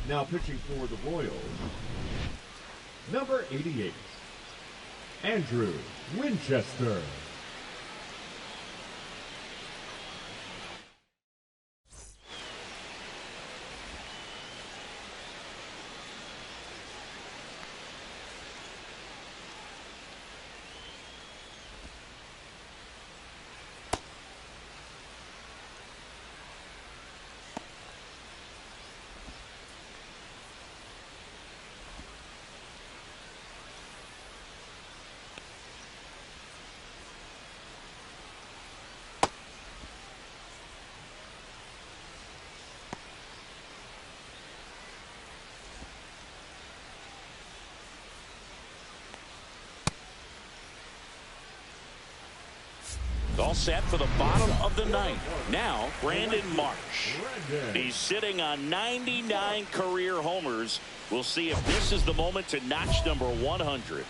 Now pitching for the Royals, number 88, Andrew Winchester. All set for the bottom of the ninth. Now, Brandon Marsh. He's sitting on 99 career homers. We'll see if this is the moment to notch number 100.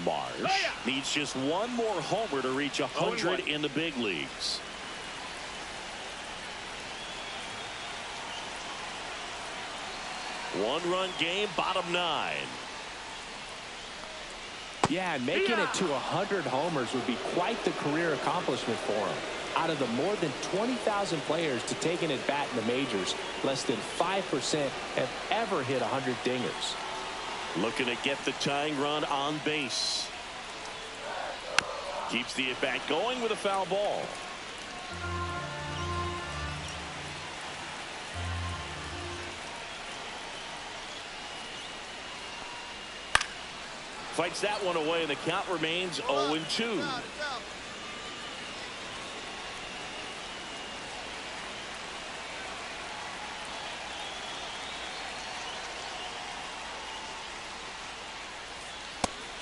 Marsh needs just one more homer to reach 100 in the big leagues. One-run game, bottom 9. Yeah, and making it to 100 homers would be quite the career accomplishment for him. Out of the more than 20,000 players to take an at-bat in the majors, less than 5% have ever hit 100 dingers. Looking to get the tying run on base. Keeps the at-bat going with a foul ball. Fights that one away, and the count remains 0-2.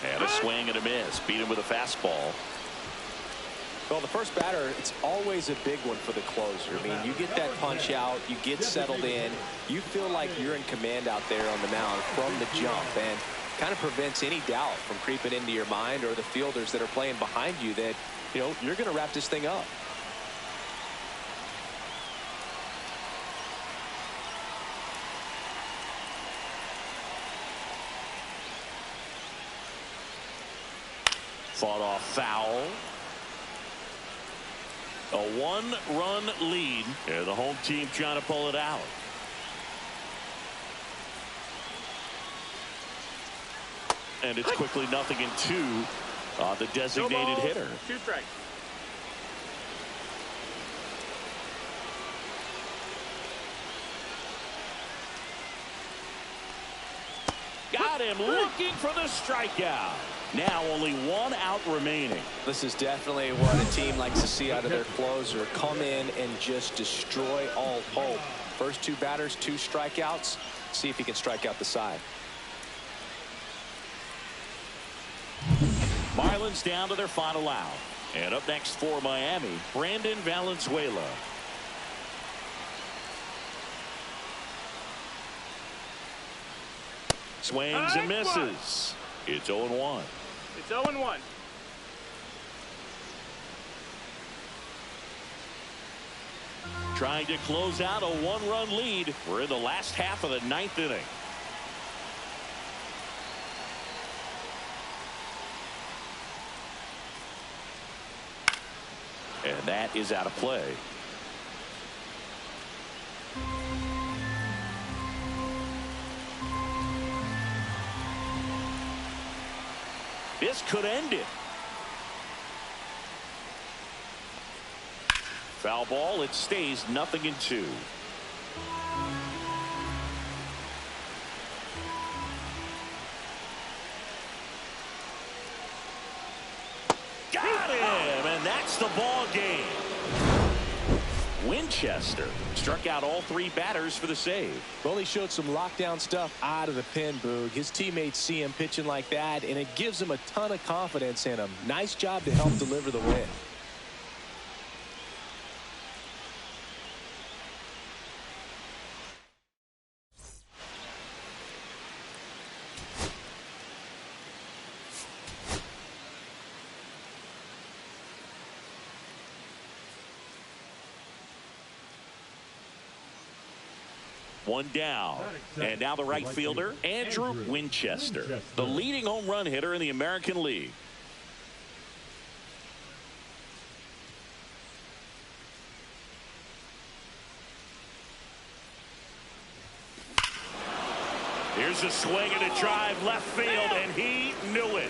And a swing and a miss. Beat him with a fastball. Well, the first batter, it's always a big one for the closer. I mean, you get that punch out, you get settled in, you feel like you're in command out there on the mound from the jump, and kind of prevents any doubt from creeping into your mind or the fielders that are playing behind you that, you know, you're going to wrap this thing up. Fought off foul. A one-run lead, and the home team trying to pull it out. And it's quickly 0-2 on the designated hitter. 2 strikes. Got him looking for the strikeout. Now only 1 out remaining. This is definitely what a team likes to see out of their closer. Come in and just destroy all hope. First 2 batters, 2 strikeouts. See if he can strike out the side. Marlins down to their final out. And up next for Miami, Brandon Valenzuela. Swings and misses. It's 0-1. It's 0-1. Trying to close out a 1-run lead. We're in the last half of the 9th inning. And that is out of play. This could end it. Foul ball. It stays 0-2. Got him, and that's the ball game. Winchester struck out all 3 batters for the save. Well, he showed some lockdown stuff out of the pen, Boog. His teammates see him pitching like that, and it gives him a ton of confidence in him. Nice job to help deliver the win. One down. And now the right fielder, Andrew Winchester, the leading home run hitter in the American League. Here's a swing and a drive left field, and he knew it.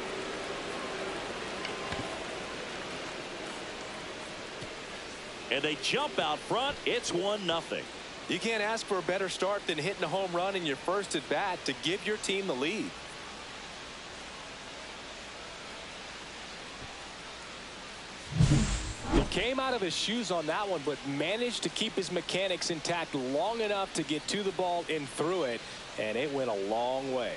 And they jump out front. It's 1-0. You can't ask for a better start than hitting a home run in your first at bat to give your team the lead. He came out of his shoes on that one, but managed to keep his mechanics intact long enough to get to the ball and through it, and it went a long way.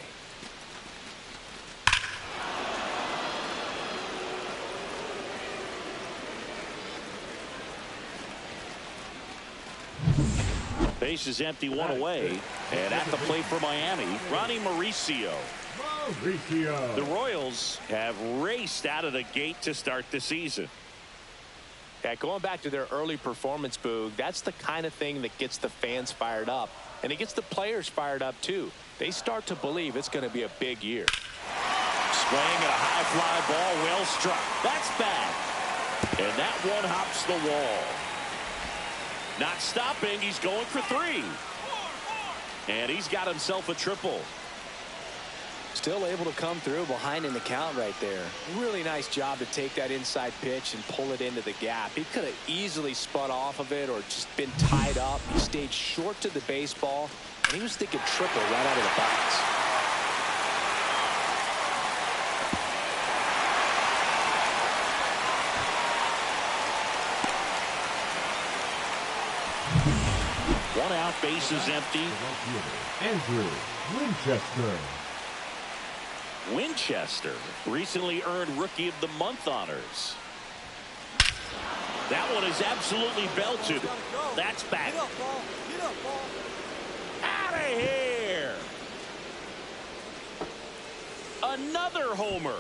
Base is empty, one away. And at the plate for Miami, Ronnie Mauricio. The Royals have raced out of the gate to start the season. Yeah, going back to their early performance, Boog, that's the kind of thing that gets the fans fired up. And it gets the players fired up, too. They start to believe it's going to be a big year. Swing and a high fly ball, well struck. That's bad. And that one hops the wall. Not stopping. He's going for 3. And he's got himself a triple. Still able to come through behind in the count right there. Really nice job to take that inside pitch and pull it into the gap. He could have easily spun off of it or just been tied up. He stayed short to the baseball, and he was thinking triple right out of the box. One out, base is empty. Andrew Winchester. Winchester recently earned Rookie of the Month honors. That one is absolutely belted. That's back. Out of here. Another homer.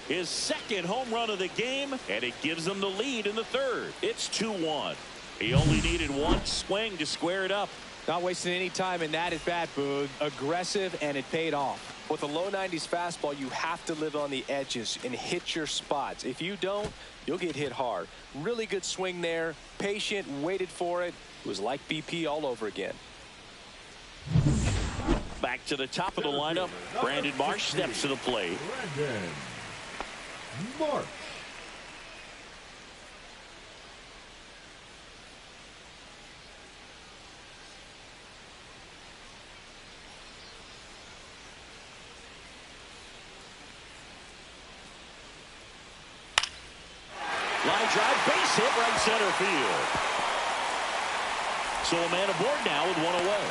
His second home run of the game, and it gives him the lead in the third. It's 2-1. He only needed one swing to square it up. Not wasting any time in that at bat, Boog. Aggressive, and it paid off. With a low 90s fastball, you have to live on the edges and hit your spots. If you don't, you'll get hit hard. Really good swing there. Patient, waited for it. It was like BP all over again. Back to the top of the lineup. Brandon Marsh steps to the plate. Brandon Marsh. Line drive, base hit, right center field. So a man aboard now with one away.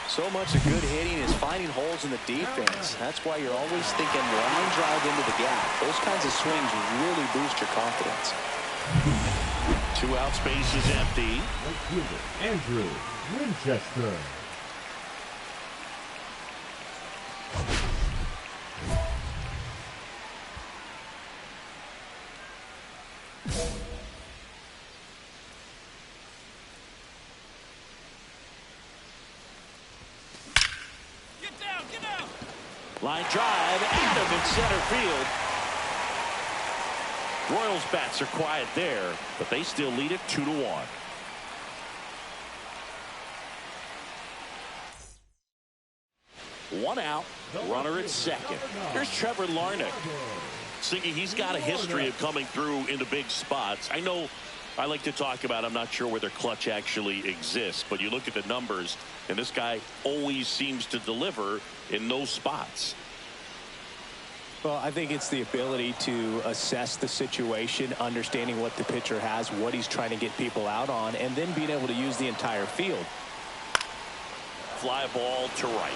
So much of good hitting is finding holes in the defense. That's why you're always thinking line drive into the gap. Those kinds of swings really boost your confidence. 2 outs, base is empty. Andrew Winchester. Line drive, Adam in center field. Royals bats are quiet there, but they still lead it 2-1. One out, runner at second. Here's Trevor Larnach. Siggy, he's got a history of coming through into big spots. I know I like to talk about, I'm not sure whether clutch actually exists, but you look at the numbers, and this guy always seems to deliver in those spots. Well, I think it's the ability to assess the situation, understanding what the pitcher has, what he's trying to get people out on, and then being able to use the entire field. Fly ball to right.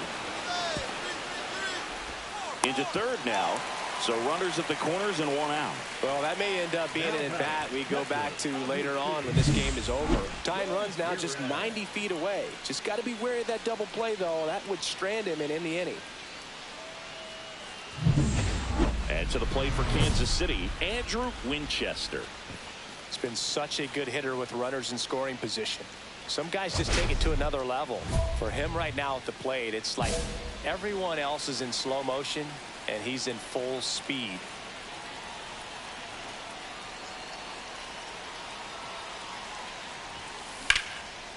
Into third now. So runners at the corners and one out. Well, that may end up being an at-bat we go back to later on when this game is over. Tying runs now just 90 feet away. Just got to be wary of that double play, though. That would strand him and end the inning. And to the plate for Kansas City, Andrew Winchester. It's been such a good hitter with runners in scoring position. Some guys just take it to another level. For him right now at the plate, it's like everyone else is in slow motion and he's in full speed.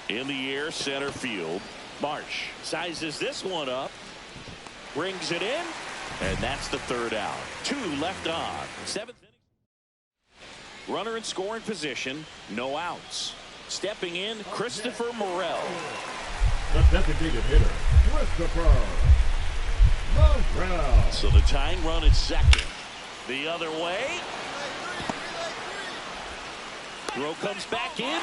In the air, center field. Marsh sizes this one up, brings it in, and that's the third out. 2 left on. 7th inning. Runner in scoring position, no outs. Stepping in, Christopher Morel. The designated hitter, Christopher Morel. So the tying run at second. The other way. Throw comes back in.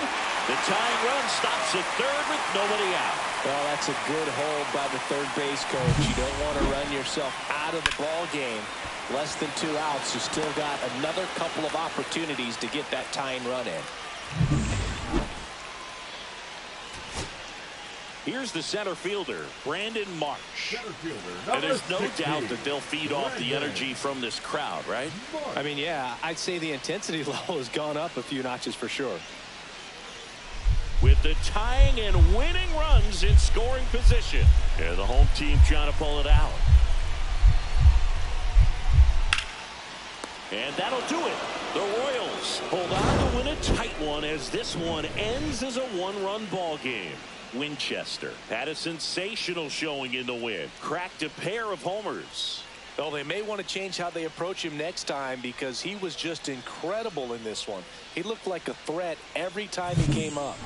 The tying run stops at third with nobody out. Well, that's a good hold by the third base coach. You don't want to run yourself out of the ball game. Less than 2 outs. You still got another couple of opportunities to get that tying run in. Here's the center fielder, Brandon Marsh. Center fielder, And there's no 16, doubt that they'll feed off the energy from this crowd, right? I mean, yeah, I'd say the intensity level has gone up a few notches for sure. With the tying and winning runs in scoring position. And the home team trying to pull it out. And that'll do it. The Royals hold on to win a tight one as this one ends as a 1-run ball game. Winchester had a sensational showing in the win. Cracked a pair of homers. Well, they may want to change how they approach him next time because he was just incredible in this one. He looked like a threat every time he came up.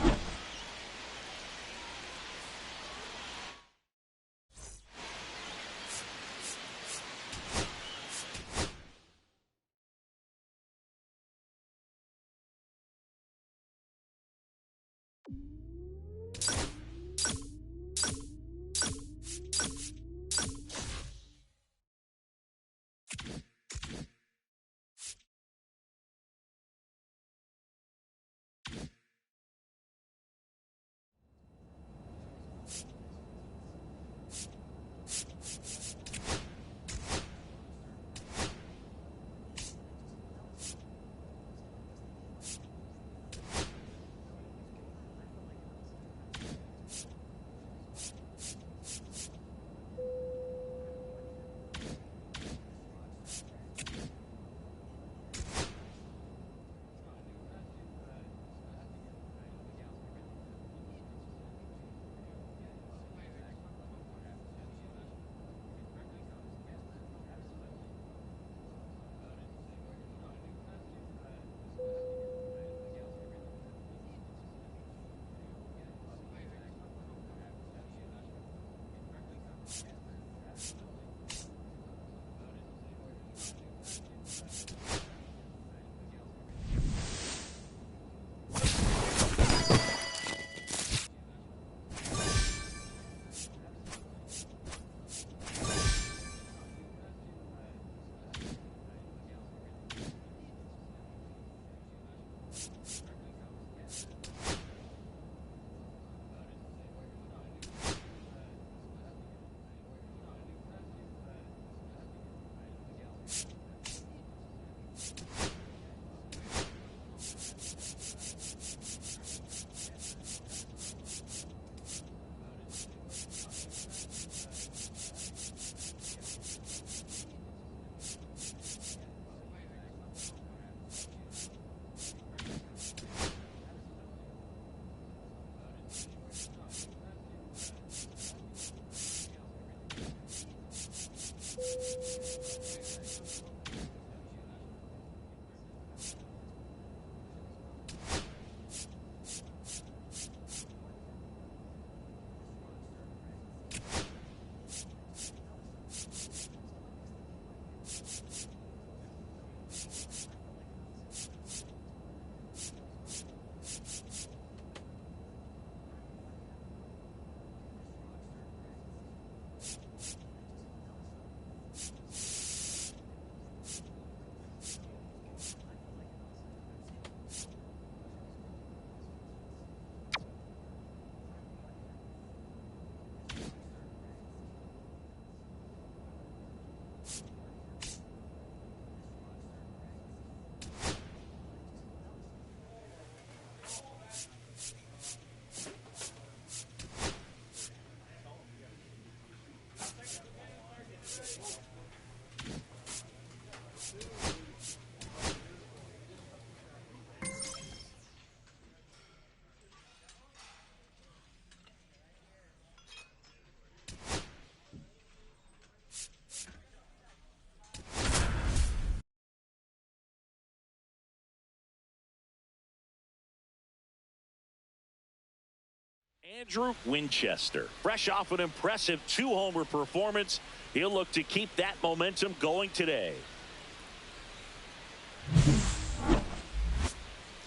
Andrew Winchester, fresh off an impressive 2-homer performance, he'll look to keep that momentum going today.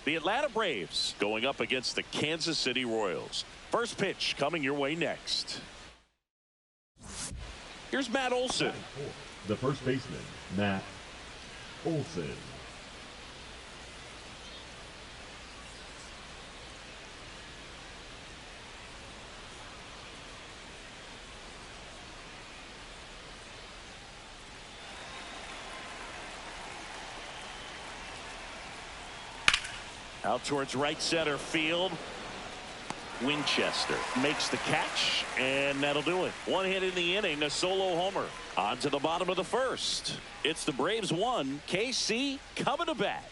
The Atlanta Braves going up against the Kansas City Royals. First pitch coming your way next. Here's Matt Olson. The first baseman, Matt Olson. Out towards right center field. Winchester makes the catch, and that'll do it. One hit in the inning, a solo homer. On to the bottom of the first. It's the Braves 1, KC coming to bat.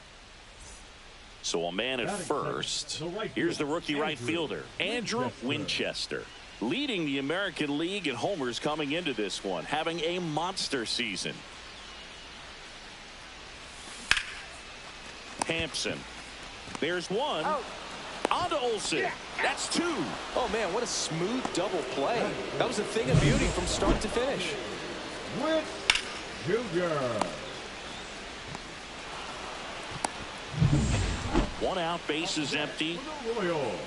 So a man at first. Here's the rookie right fielder, Andrew Winchester. Leading the American League in homers coming into this one, having a monster season. Hampson. There's one. On to Olson. That's 2. Oh, man, what a smooth double play. That was a thing of beauty from start to finish. With Jr. 1 out, base is empty. The Royals.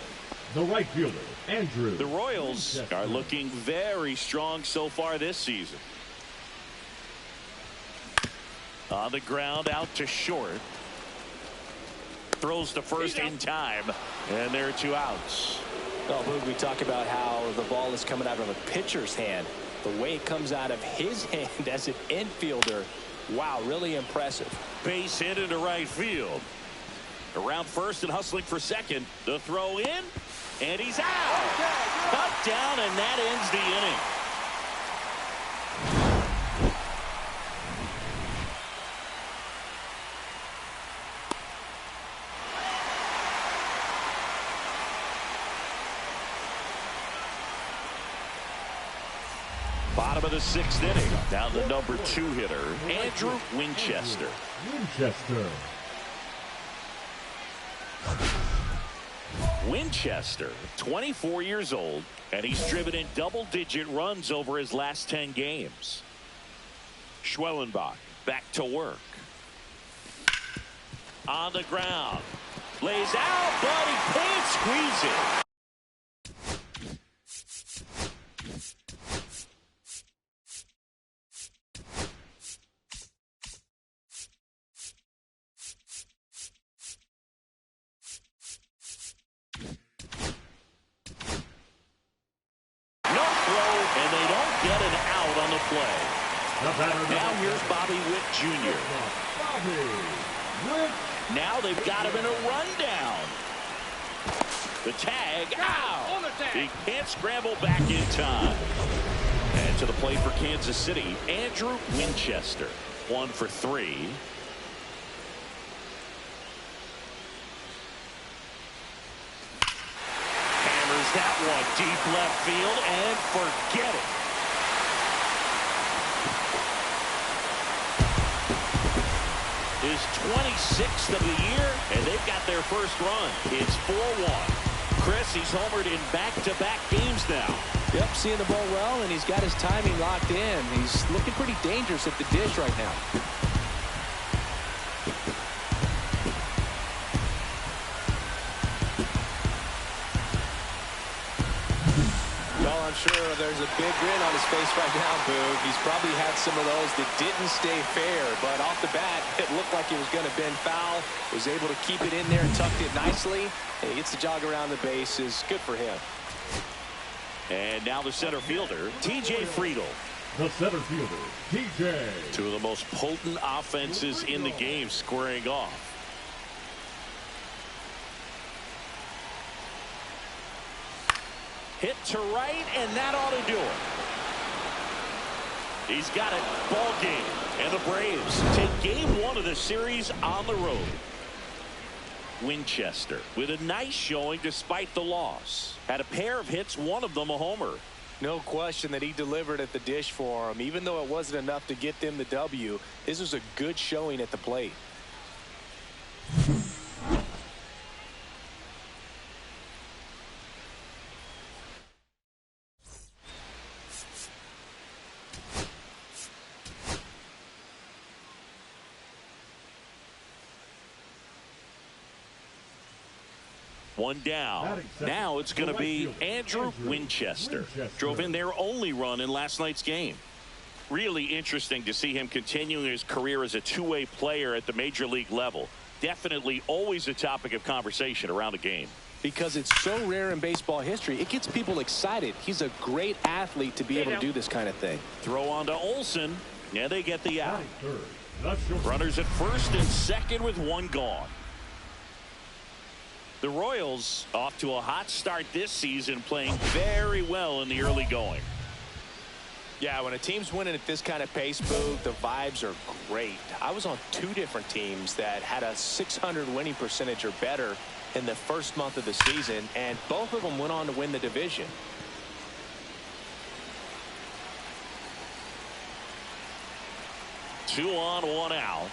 The right fielder, Andrew. The Royals are looking very strong so far this season. On the ground, out to short. Throws to first in time, and there are 2 outs. Oh, Boog, we talk about how the ball is coming out of a pitcher's hand. The way it comes out of his hand as an infielder, wow, really impressive. Base hit into right field. Around first and hustling for second. The throw in, and he's out. Cut down, and that ends the inning. Bottom of the 6th inning. Now the number 2 hitter, Andrew Winchester. Winchester, 24 years old, and he's driven in double-digit runs over his last 10 games. Schwellenbach back to work. On the ground. Lays out, but he can't squeeze it. Now here's Bobby Witt Jr. Now they've got him in a rundown. The tag, ow! He can't scramble back in time. And to the plate for Kansas City, Andrew Winchester. 1 for 3. Hammers that one deep left field and forget it. His 26th of the year, and they've got their first run. It's 4-1. Chris, he's homered in back-to-back games now. Yep, seeing the ball well, and he's got his timing locked in. He's looking pretty dangerous at the dish right now. Well, I'm sure there's a big grin on his face right now, Boog. He's probably had some of those that didn't stay fair, but off the bat, it looked like it was going to bend foul. Was able to keep it in there, tucked it nicely, and he gets the jog around the bases. Good for him. And now the center fielder, T.J. Friedl. The center fielder, T.J. 2 of the most potent offenses in the game squaring off. Hit to right, and that ought to do it. He's got it. Ball game. And the Braves take game 1 of the series on the road. Winchester with a nice showing despite the loss. Had a pair of hits, one of them a homer. No question that he delivered at the dish for him. Even though it wasn't enough to get them the W, this was a good showing at the plate. One down. Now it's going to be Andrew Winchester. Drove in their only run in last night's game. Really interesting to see him continuing his career as a two-way player at the major league level. Definitely always a topic of conversation around the game. Because it's so rare in baseball history, it gets people excited. He's a great athlete to be able to do this kind of thing. Throw on to Olsen. Yeah, they get the out. Runners at first and second with one gone. The Royals off to a hot start this season, playing very well in the early going. Yeah, when a team's winning at this kind of pace, Boog, the vibes are great. I was on 2 different teams that had a .600 winning percentage or better in the first month of the season, and both of them went on to win the division. Two on, one out.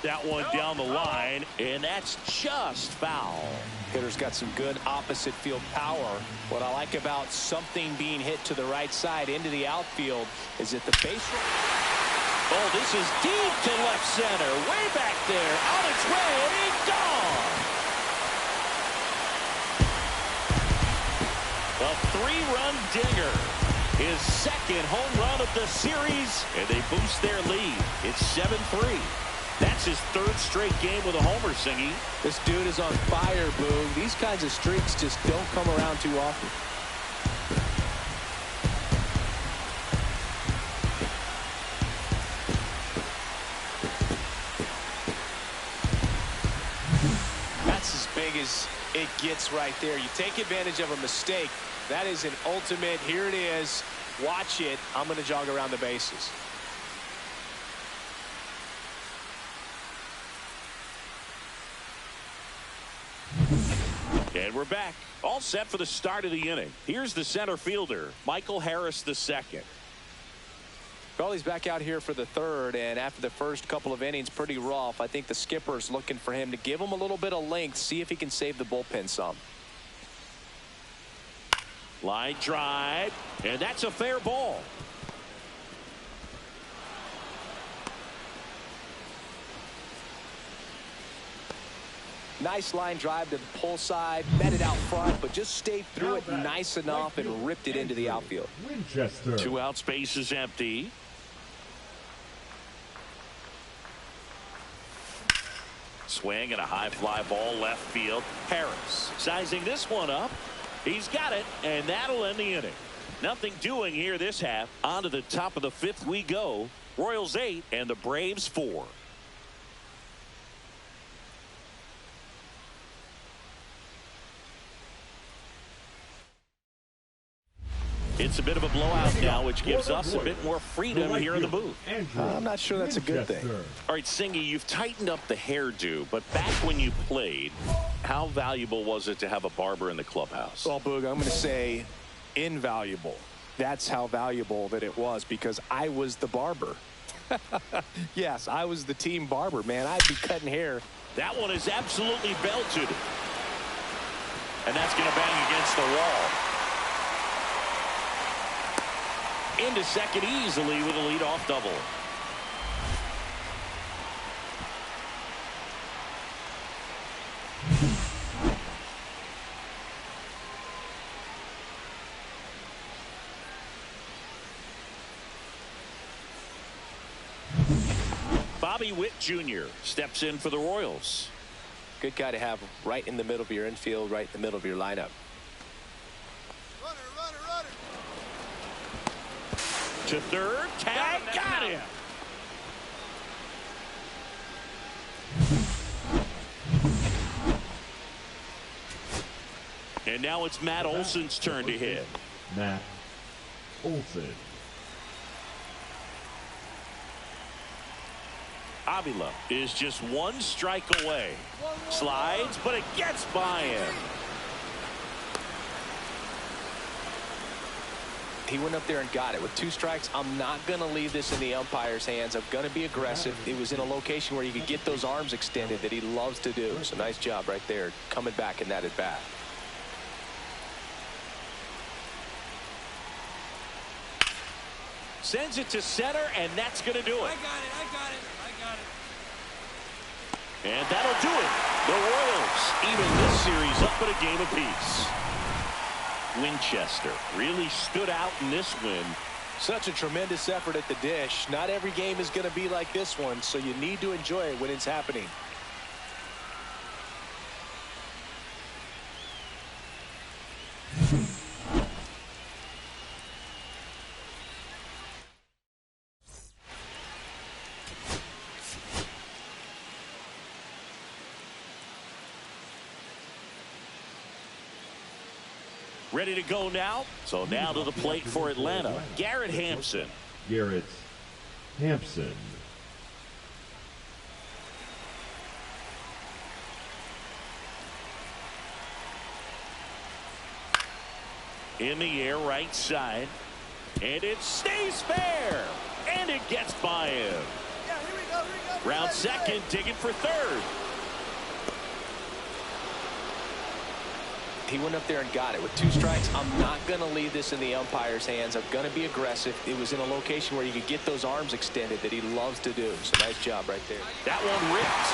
That one down the line, and that's just foul. Hitter's got some good opposite field power. What I like about something being hit to the right side into the outfield is that the base. Oh, this is deep to left center. Way back there. On its way. Gone. A 3-run dinger. His second home run of the series, and they boost their lead. It's 7-3. That's his 3rd straight game with a homer, Singy. This dude is on fire, Boog. These kinds of streaks just don't come around too often. That's as big as it gets right there. You take advantage of a mistake. That is an ultimate. Here it is. Watch it. I'm going to jog around the bases. And we're back. All set for the start of the inning. Here's the center fielder, Michael Harris II. Well, he's back out here for the 3rd, and after the first couple of innings, pretty rough. I think the skipper's looking for him to give him a little bit of length, see if he can save the bullpen some. Line drive, and that's a fair ball. Nice line drive to the pull side, met it out front, but just stayed through it nice enough and ripped it into the outfield. Winchester. 2 out, space is empty. Swing and a high fly ball left field. Harris sizing this one up. He's got it, and that'll end the inning. Nothing doing here this half. On to the top of the 5th we go. Royals 8 and the Braves 4. It's a bit of a blowout now, which gives us a bit more freedom here in the booth. I'm not sure that's a good thing. All right, Singy, you've tightened up the hairdo, but back when you played, how valuable was it to have a barber in the clubhouse? Well, Boog, I'm going to say invaluable. That's how valuable that it was, because I was the barber. Yes, I was the team barber, man. I'd be cutting hair. That one is absolutely belted. And that's going to bang against the wall. Into second easily with a leadoff double. Bobby Witt Jr. steps in for the Royals. Good guy to have right in the middle of your infield, right in the middle of your lineup. To third, tag, got him. And now it's Matt Olson's turn to hit. Matt Olson. Avila is just 1 strike away. Slides, but it gets by him. He went up there and got it with 2 strikes. I'm not going to leave this in the umpire's hands. I'm going to be aggressive. It was in a location where you could get those arms extended that he loves to do. So nice job right there, coming back in that at bat. Sends it to center, and that's going to do it. I got it. And that'll do it. The Royals even this series up at a game apiece. Winchester really stood out in this win. Such a tremendous effort at the dish. Not every game is going to be like this one, so you need to enjoy it when it's happening. Ready to go now. So now to the plate for Atlanta, Garrett Hampson. Garrett Hampson. In the air, right side. And it stays fair. And it gets by him. Round second, digging for third. He went up there and got it with 2 strikes. I'm not going to leave this in the umpire's hands. I'm going to be aggressive. It was in a location where you could get those arms extended that he loves to do. So nice job right there. That one ripped.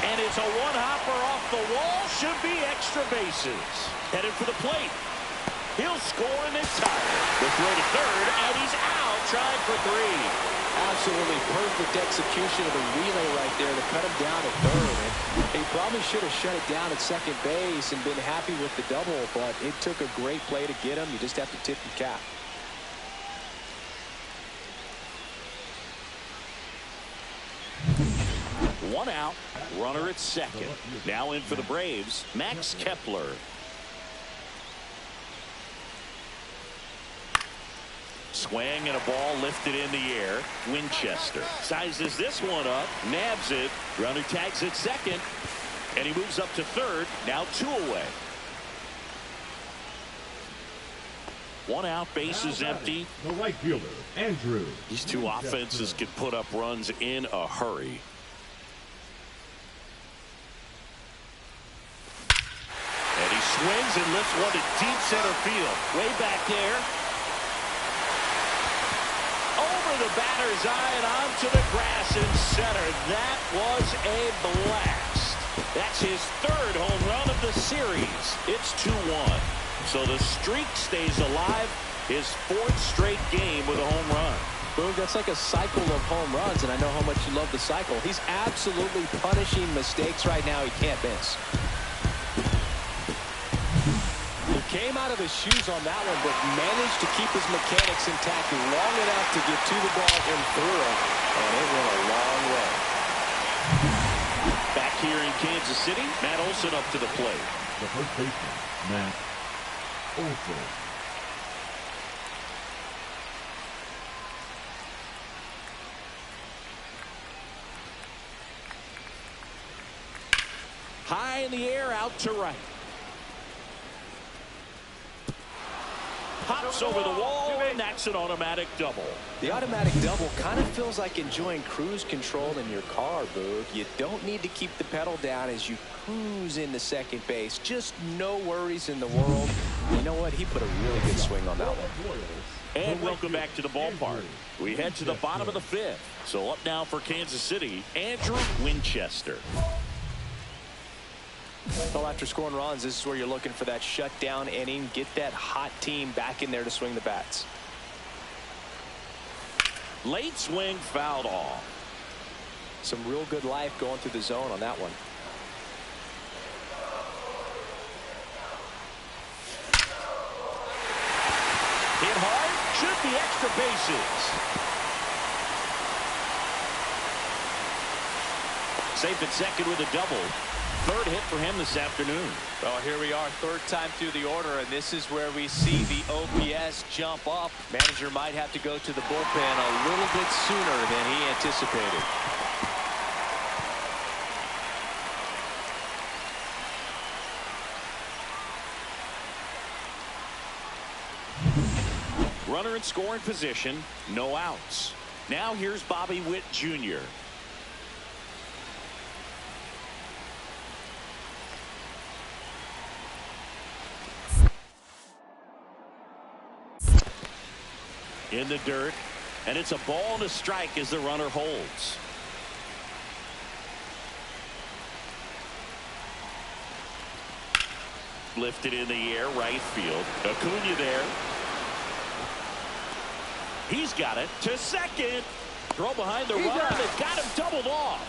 And it's a one-hopper off the wall. Should be extra bases. Headed for the plate. He'll score in this time. The throw to third, and he's out trying for 3. Absolutely perfect execution of the relay right there to cut him down at third. And he probably should have shut it down at second base and been happy with the double, but it took a great play to get him. You just have to tip your cap. One out, runner at second. Now in for the Braves, Max Kepler. Swing and a ball lifted in the air. Winchester sizes this one up, nabs it. Runner tags at second, and he moves up to third. Now 2 away. 1 out, bases empty. The right fielder, Andrew. These 2 offenses can put up runs in a hurry. And he swings and lifts one to deep center field. Way back there. The batter's eye and onto the grass in center. That was a blast. That's his 3rd home run of the series. It's 2-1. So the streak stays alive. His 4th straight game with a home run. Boog, that's like a cycle of home runs, and I know how much you love the cycle. He's absolutely punishing mistakes right now he can't miss. Came out of his shoes on that one, but managed to keep his mechanics intact long enough to get to the ball and through it, and it went a long way. Back here in Kansas City, Matt Olson up to the plate. The first baseman, Matt Olson. High in the air, out to right. Pops over the wall, and that's an automatic double. The automatic double kind of feels like enjoying cruise control in your car, Boog. You don't need to keep the pedal down as you cruise into second base. Just no worries in the world. You know what? He put a really good swing on that one. And welcome back to the ballpark. We head to the bottom of the 5th. So up now for Kansas City, Andrew Winchester. Well, after scoring runs, this is where you're looking for that shutdown inning. Get that hot team back in there to swing the bats. Late swing fouled off. Some real good life going through the zone on that one. Hit hard, should be extra bases. Safe at second with a double. 3rd hit for him this afternoon. Well, here we are, 3rd time through the order, and this is where we see the OPS jump up. Manager might have to go to the bullpen a little bit sooner than he anticipated. Runner in scoring position, no outs. Now here's Bobby Witt Jr. In the dirt, and it's a ball and a strike as the runner holds. Lifted in the air, right field. Acuna there. He's got it to second. Throw behind the runner that got him doubled off.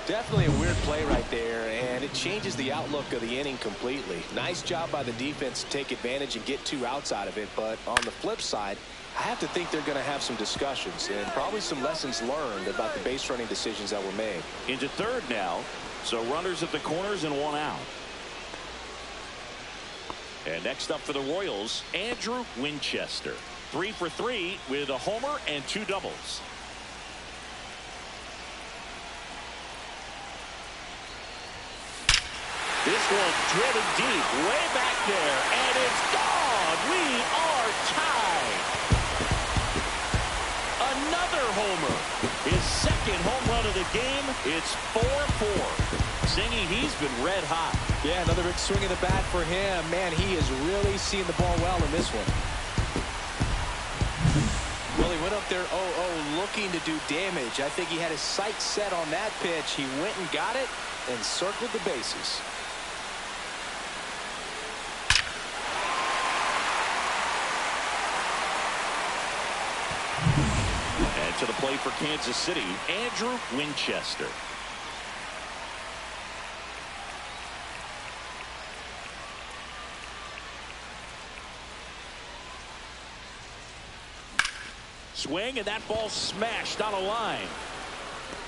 Definitely a weird play right there, and it changes the outlook of the inning completely. Nice job by the defense to take advantage and get 2 outs out of it, but on the flip side, I have to think they're going to have some discussions and probably some lessons learned about the base running decisions that were made. Into third now, so runners at the corners and 1 out. And next up for the Royals, Andrew Winchester. 3 for 3 with a homer and 2 doubles. This one driven deep, way back there, and it's gone. We are tied. Another homer. His second home run of the game. It's 4-4. Zingy, he's been red hot. Yeah, another big swing of the bat for him. Man, he is really seeing the ball well in this one. Well, he went up there 0-0 looking to do damage. I think he had his sights set on that pitch. He went and got it and circled the bases. And to the plate for Kansas City, Andrew Winchester. Swing, and that ball smashed on a line.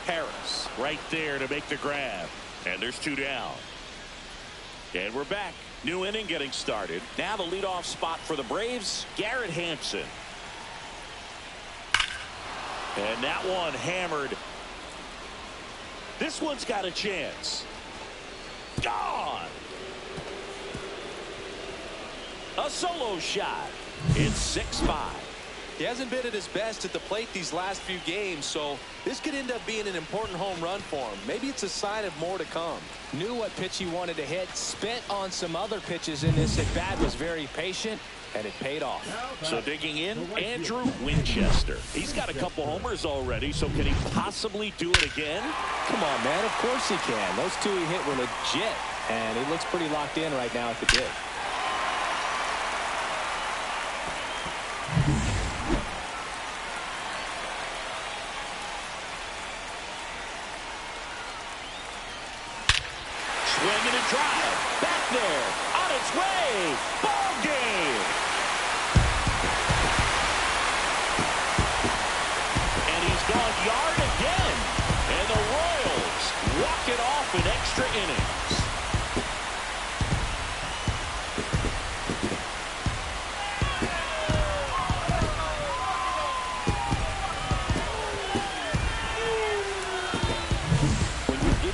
Harris right there to make the grab. And there's 2 down. And we're back. New inning getting started. Now the leadoff spot for the Braves, Garrett Hampson. And that one hammered. This one's got a chance. Gone. A solo shot. It's 6-5. He hasn't been at his best at the plate these last few games, so this could end up being an important home run for him. Maybe it's a sign of more to come. Knew what pitch he wanted to hit, spent on some other pitches in this at bat, was very patient, and it paid off. So digging in, Andrew Winchester. He's got a couple homers already, so can he possibly do it again? Come on, man, of course he can. Those 2 he hit were legit, and he looks pretty locked in right now at the dig. Swing and a drive. Back there. On its way. Ball game. And he's gone yard again. And the Royals walk it off in extra innings.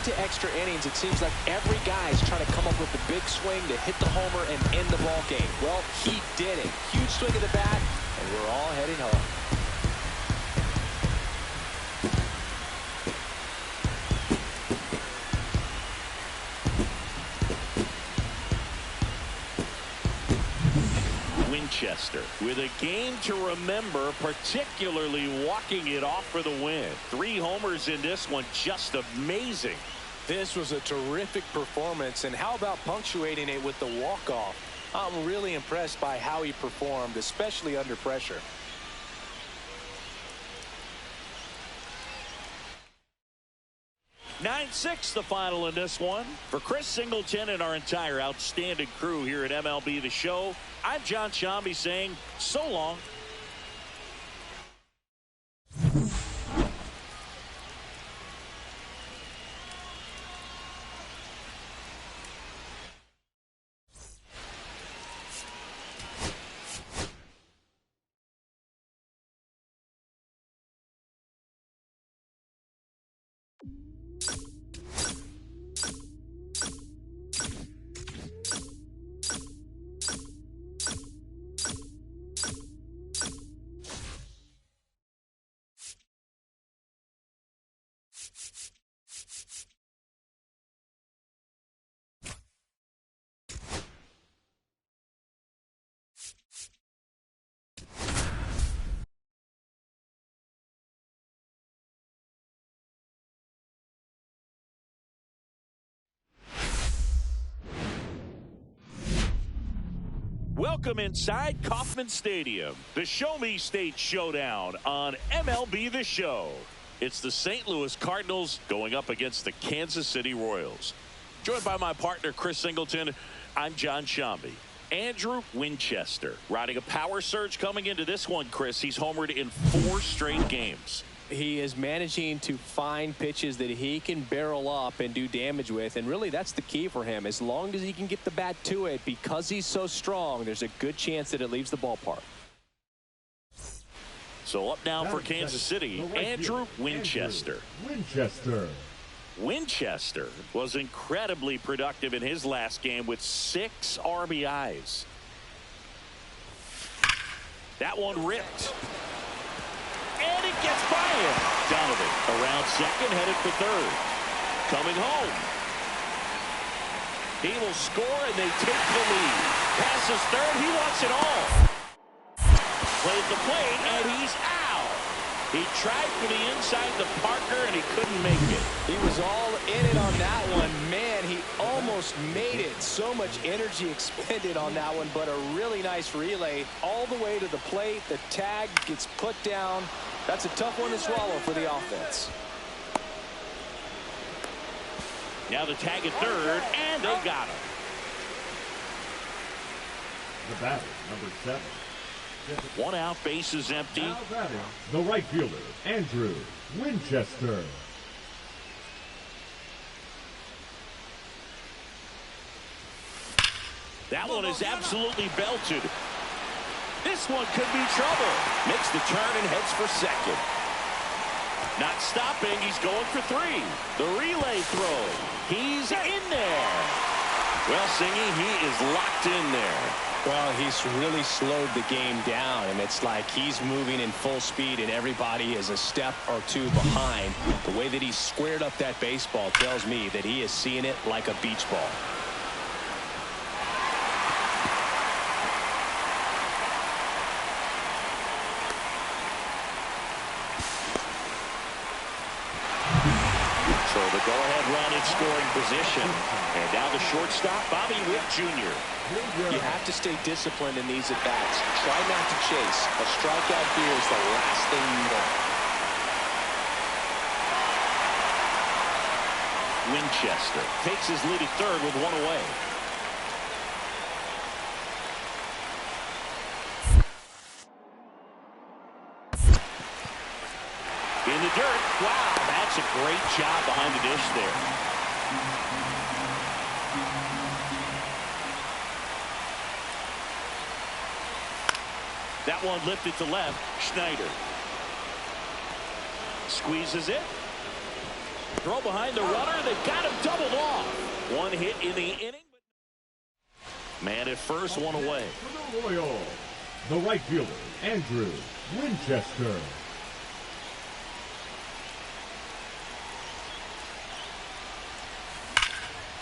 To extra innings, it seems like every guy's trying to come up with the big swing to hit the homer and end the ball game. Well, he did it. Huge swing of the bat, and we're all heading home. Winchester with a game to remember, particularly walking it off for the win. 3 homers in this one, just amazing. This was a terrific performance, and how about punctuating it with the walk-off? I'm really impressed by how he performed, especially under pressure. (9-6) the final in this one. For Chris Singleton and our entire outstanding crew here at MLB The Show, I'm John Shambi saying so long. Welcome inside Kauffman Stadium, the Show Me State Showdown on MLB The Show. It's the St. Louis Cardinals going up against the Kansas City Royals. Joined by my partner, Chris Singleton, I'm John Shambi. Andrew Winchester riding a power surge coming into this one, Chris. He's homered in 4 straight games. He is managing to find pitches that he can barrel up and do damage with, and really that's the key for him. As long as he can get the bat to it, because he's so strong, there's a good chance that it leaves the ballpark. So up now for Kansas City, Andrew Winchester. Winchester was incredibly productive in his last game with 6 RBIs. That one ripped. And it gets by him. Donovan around second, headed for third. Coming home. He will score, and they take the lead. Passes third. He wants it all. Plays the plate, and he's out. He tried for the inside to Parker, and he couldn't make it. He was all in it on that one. Man, he almost made it. So much energy expended on that one, but a really nice relay all the way to the plate. The tag gets put down. That's a tough one to swallow for the offense. Now the tag at third, and they got him. The batter, number 7. 1 out, bases empty. Now batting, the right fielder, Andrew Winchester. That one is absolutely belted. This one could be trouble. Makes the turn and heads for second. Not stopping. He's going for 3. The relay throw. He's in there. Well, Singy, he is locked in there. Well, he's really slowed the game down, and it's like he's moving in full speed, and everybody is a step or 2 behind. The way that he squared up that baseball tells me that he is seeing it like a beach ball. So the go-ahead run in scoring position. And now the shortstop, Bobby Witt Jr. You have to stay disciplined in these at-bats. Try not to chase. A strikeout here is the last thing you want. Winchester takes his lead at third with 1 away. In the dirt. Wow, that's a great job behind the dish there. That one lifted to left. Schneider squeezes it. Throw behind the runner. They got him doubled off. 1 hit in the inning. Man at first, 1 away. For the Royals, the right fielder, Andrew Winchester.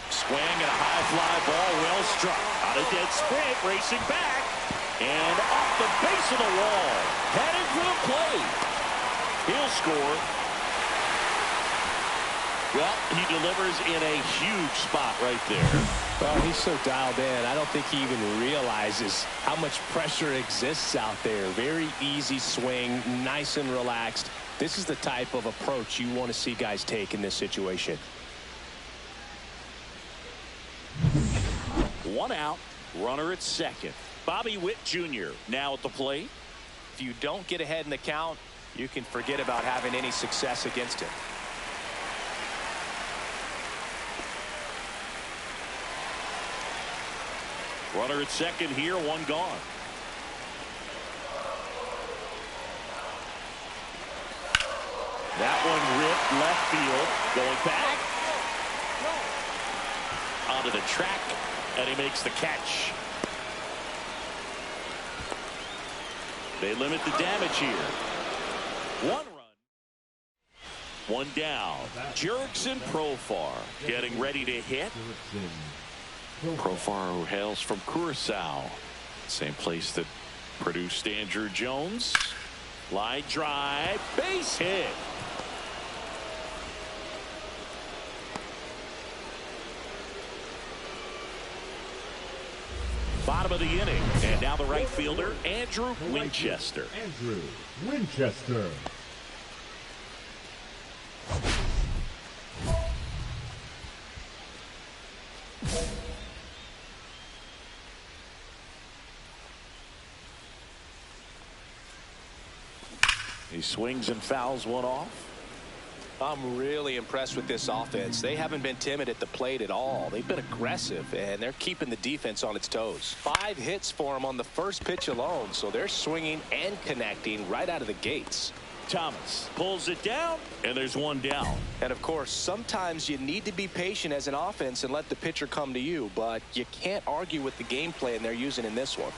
Swing and a high fly ball, well struck. On a dead sprint, racing back. And off the base of the wall. Headed for the plate. He'll score. Well, he delivers in a huge spot right there. Well, he's so dialed in. I don't think he even realizes how much pressure exists out there. Very easy swing, nice and relaxed. This is the type of approach you want to see guys take in this situation. 1 out, runner at second. Bobby Witt Jr. now at the plate. If you don't get ahead in the count, you can forget about having any success against him. Runner at second here, 1 gone. That one ripped left field. Going back. Onto the track, and he makes the catch. They limit the damage here. 1 run. 1 down. Jurickson Profar getting ready to hit. Profar, who hails from Curacao, same place that produced Andrew Jones. Line drive, base hit. Bottom of the inning. And now the right fielder, Andrew Winchester. Andrew Winchester. He swings and fouls one off. I'm really impressed with this offense. They haven't been timid at the plate at all. They've been aggressive, and they're keeping the defense on its toes. 5 hits for them on the first pitch alone, so they're swinging and connecting right out of the gates. Thomas pulls it down, and there's one down. And, of course, sometimes you need to be patient as an offense and let the pitcher come to you, but you can't argue with the game plan they're using in this one.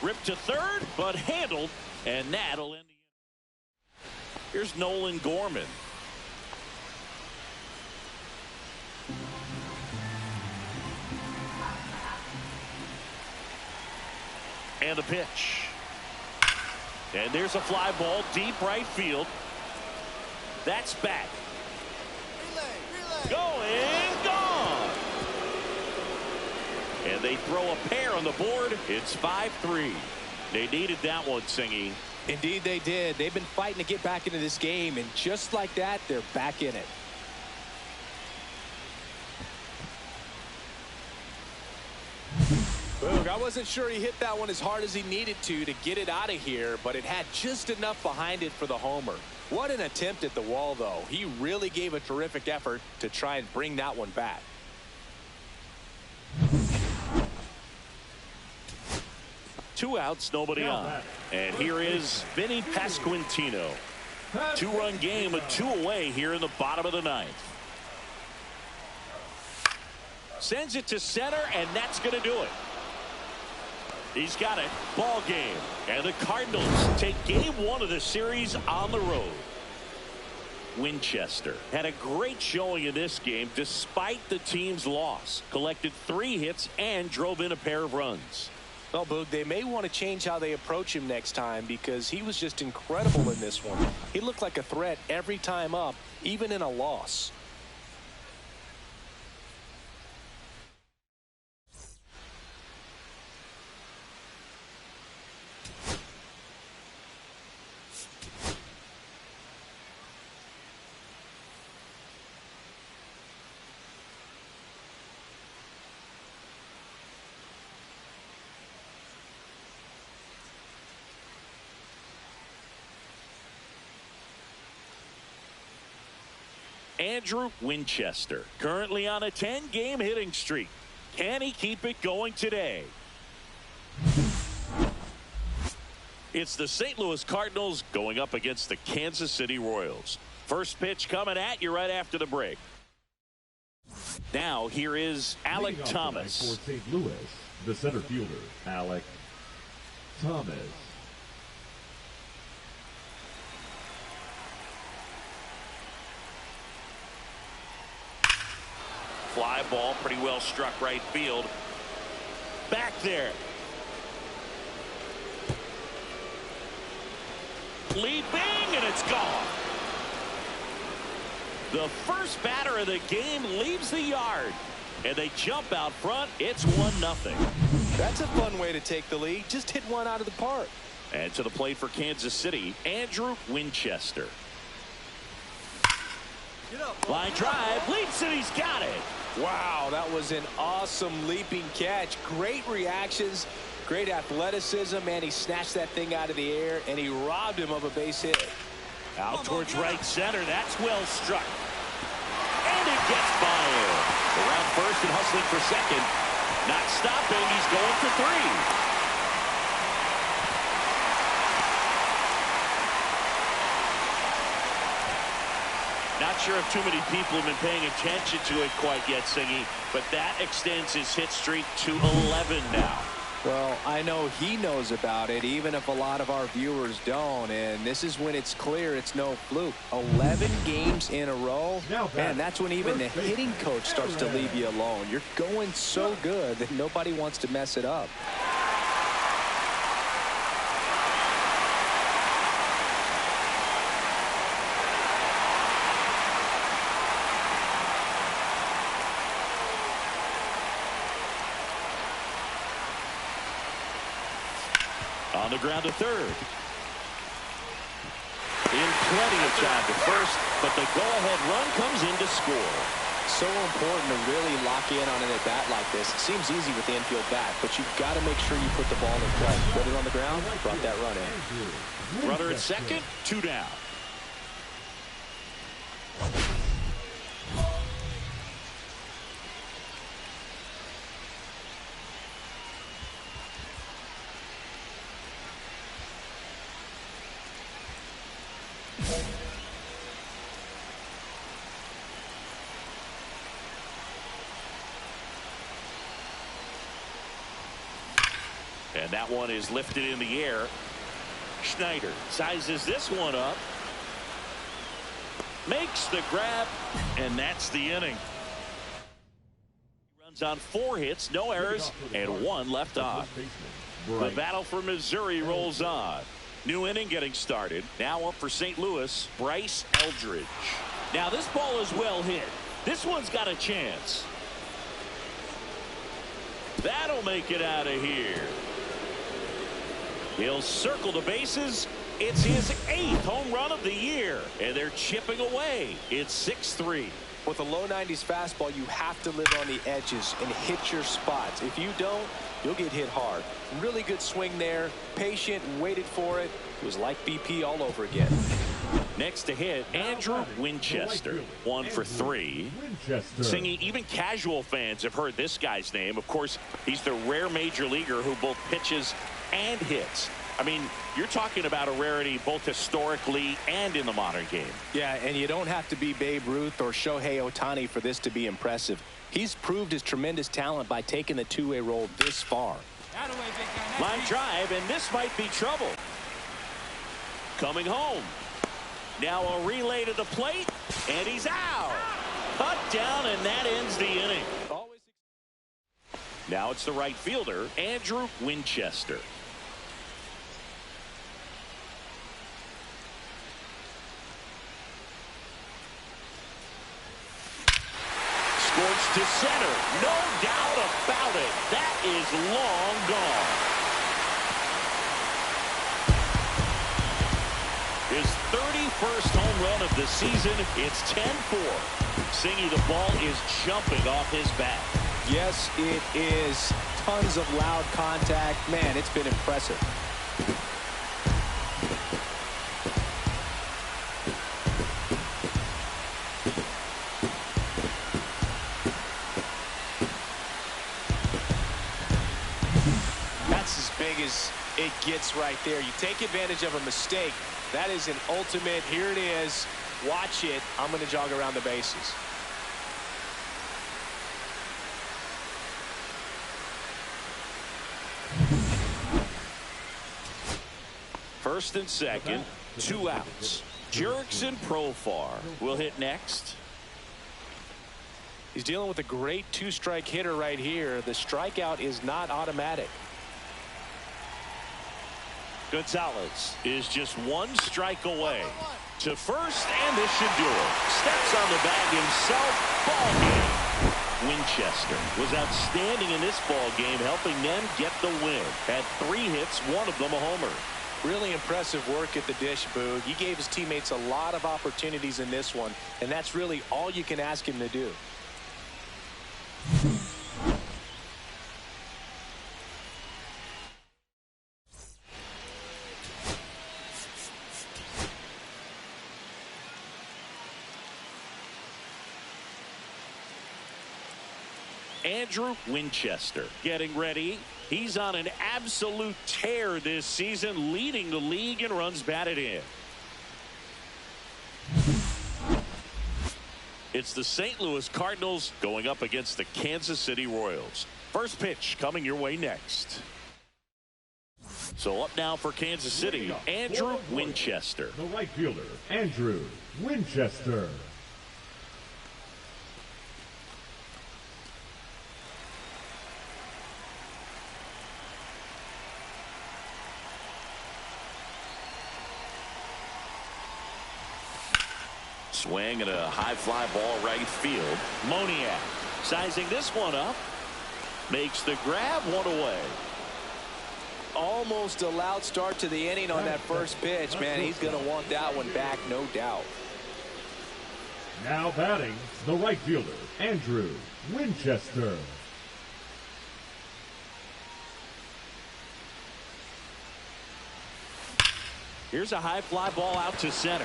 Ripped to third, but handled, and that'll end the inning. Here's Nolan Gorman. And the pitch. And there's a fly ball deep right field. That's back. Going, gone. And they throw a pair on the board. It's 5-3. They needed that one, Singy. Indeed they did. They've been fighting to get back into this game, and just like that, they're back in it. Boog, I wasn't sure he hit that one as hard as he needed to get it out of here, but it had just enough behind it for the homer. What an attempt at the wall, though. He really gave a terrific effort to try and bring that one back. Two outs, nobody on. And here is Vinny Pasquantino. 2-run game with 2 away here in the bottom of the 9th. Sends it to center, and that's going to do it. He's got it. Ball game. And the Cardinals take game 1 of the series on the road. Winchester had a great showing in this game despite the team's loss. Collected 3 hits and drove in a pair of runs. Well, Boog, they may want to change how they approach him next time because he was just incredible in this one. He looked like a threat every time up, even in a loss. Andrew Winchester, currently on a 10-game hitting streak. Can he keep it going today? It's the St. Louis Cardinals going up against the Kansas City Royals. First pitch coming at you right after the break. Now here is Alec Thomas. For St. Louis, the center fielder, Alec Thomas. Fly ball, pretty well struck right field. Back there. Leaping, and it's gone. The first batter of the game leaves the yard, and they jump out front. It's 1-0. That's a fun way to take the lead. Just hit one out of the park. And to the plate for Kansas City, Andrew Winchester. Line drive, leaps, and he's got it. Wow, that was an awesome leaping catch. Great reactions, great athleticism, and he snatched that thing out of the air, and he robbed him of a base hit. Out towards right center. That's well struck. And it gets by him. Around first and hustling for second. Not stopping. He's going for 3. Not sure if too many people have been paying attention to it quite yet, Singy, but that extends his hit streak to 11 now. Well, I know he knows about it, even if a lot of our viewers don't, and this is when it's clear it's no fluke. 11 games in a row, and that's when even the hitting coach starts to leave you alone. You're going so good that nobody wants to mess it up. On the ground to third. In plenty of time to first, but the go-ahead run comes in to score. So important to really lock in on an at-bat like this. It seems easy with the infield bat, but you've got to make sure you put the ball in play. Put it on the ground, brought that run in. Runner at second, 2 down. And that one is lifted in the air. Schneider sizes this one up. Makes the grab, and that's the inning. He runs on 4 hits, no errors, and 1 left on. The battle for Missouri rolls on. New inning getting started. Now up for St. Louis, Bryce Eldridge. Now this ball is well hit. This one's got a chance. That'll make it out of here. He'll circle the bases. It's his 8th home run of the year, and they're chipping away. It's 6-3. With a low 90s fastball, you have to live on the edges and hit your spots. If you don't, you'll get hit hard. Really good swing there. Patient, waited for it. It was like BP all over again. Next to hit, Andrew Winchester. 1 for 3. Singing, even casual fans have heard this guy's name. Of course, he's the rare major leaguer who both pitches and hits. I mean, you're talking about a rarity both historically and in the modern game. Yeah, and you don't have to be Babe Ruth or Shohei Ohtani for this to be impressive. He's proved his tremendous talent by taking the two-way role this far. Line drive, and this might be trouble. Coming home. Now a relay to the plate, and he's out. Cut down, and that ends the inning. Now it's the right fielder, Andrew Winchester. Scorched to center. No doubt about it. That is long gone. His 31st home run of the season. It's 10-4. Singy, the ball is jumping off his bat. Yes, it is. Tons of loud contact. Man, it's been impressive. That's as big as it gets right there. You take advantage of a mistake. That is an ultimate. Here it is. Watch it. I'm going to jog around the bases. First and second, 2 outs. Jurickson Profar will hit next. He's dealing with a great 2-strike hitter right here. The strikeout is not automatic. Gonzalez is just 1 strike away. To first, and this should do it. Steps on the bag himself. Ball game. Winchester was outstanding in this ball game, helping them get the win. Had 3 hits, 1 of them a homer. Really impressive work at the dish, Boog. He gave his teammates a lot of opportunities in this one, and that's really all you can ask him to do. Andrew Winchester getting ready. He's on an absolute tear this season, leading the league in runs batted in. It's the St. Louis Cardinals going up against the Kansas City Royals. First pitch coming your way next. So up now for Kansas City, Andrew Winchester. The right fielder, Andrew Winchester. Swing and a high fly ball right field. Moniak sizing this one up. Makes the grab, 1 away. almost a loud start to the inning on that first pitch. Man, he's going to want that one back, no doubt. Now batting, the right fielder, Andrew Winchester. Here's a high fly ball out to center.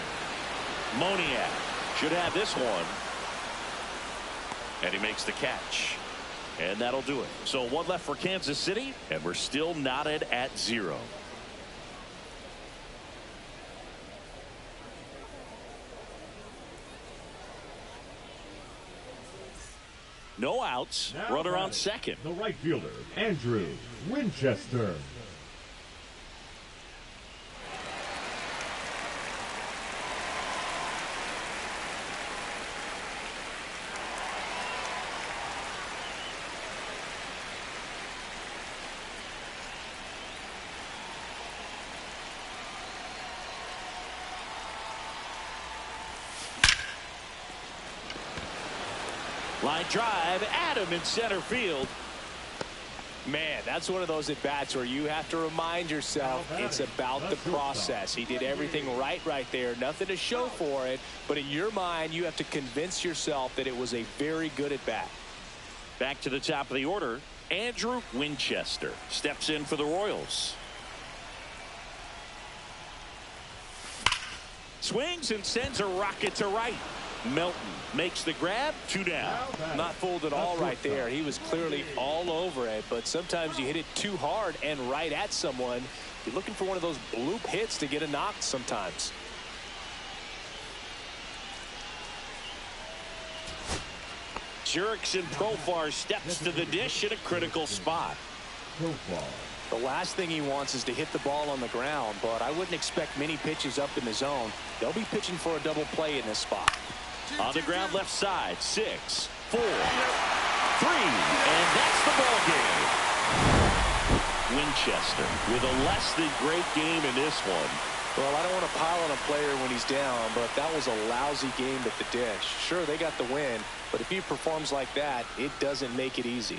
Moniak should have this one. And he makes the catch. And that'll do it. So one left for Kansas City, and we're still knotted at 0. No outs. Now runner on second. The right fielder, Andrew Winchester. Line drive, Adam in center field. Man, that's one of those at-bats where you have to remind yourself it's about the process. He did everything right there. Nothing to show for it, but in your mind, you have to convince yourself that it was a very good at-bat. Back to the top of the order, Andrew Winchester steps in for the Royals. Swings and sends a rocket to right. Melton makes the grab, 2 down. Not fooled at all right there. He was clearly all over it, but sometimes you hit it too hard and right at someone. You're looking for one of those bloop hits to get a knock sometimes. Jurickson Profar steps to the dish in a critical spot. The last thing he wants is to hit the ball on the ground, but I wouldn't expect many pitches up in the zone. They'll be pitching for a double play in this spot. On the ground left side, 6, 4, 3, and that's the ball game. Winchester with a less than great game in this one. Well, I don't want to pile on a player when he's down, but that was a lousy game at the dish. Sure, they got the win, but if he performs like that, it doesn't make it easy.